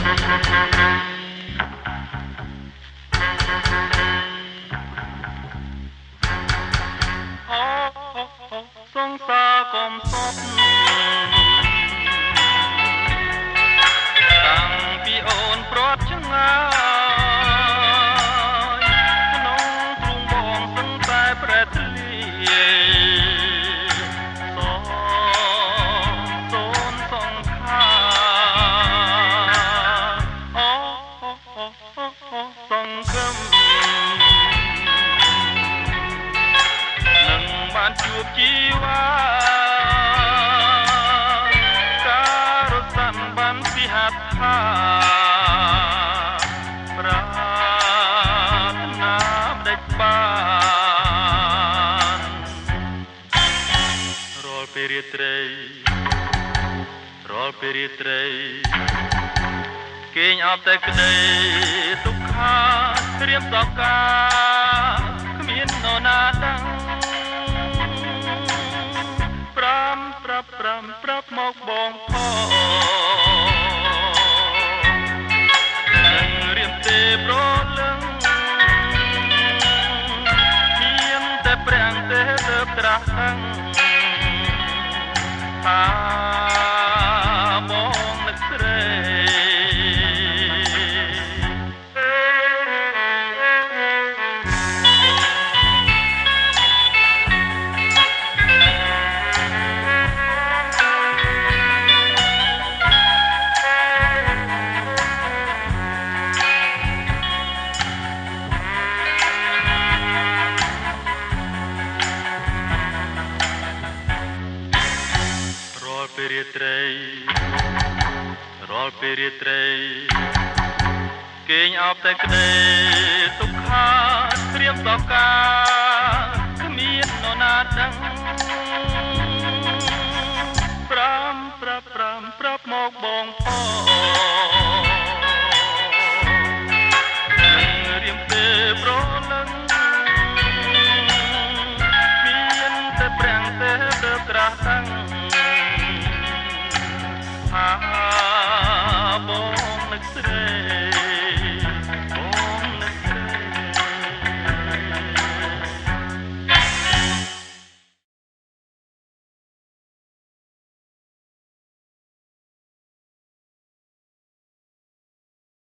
សង្សារកុំសត់តាំងពីអូនព្រាត់ឆ្ងាយក្នុងទ្រូងបងសឹងតែប្រែធ្លាយសូនសង្ខាអូសង្ឃឹមនឹងបានជួបជីវ៉ាការរសាន់បានពីហត្ថថាប្រាថ្នាដេចបានរាល់ពេលរាត្រីគេងអត់តែក្តីទុក្ខាត្រៀមសកា គ្មាននរណាដឹងប្រាប់មកបងផងនឹងរៀមទេប្រលឹងមានតែប្រាំងទេទើបត្រាស់ដឹងថាបងនឹកស្រីរាល់ពេលរាត្រីគេងអបតែក្តីទុក្ខាត្រៀមសកាគ្មាននរណាដឹងប្រាប់មកបងផង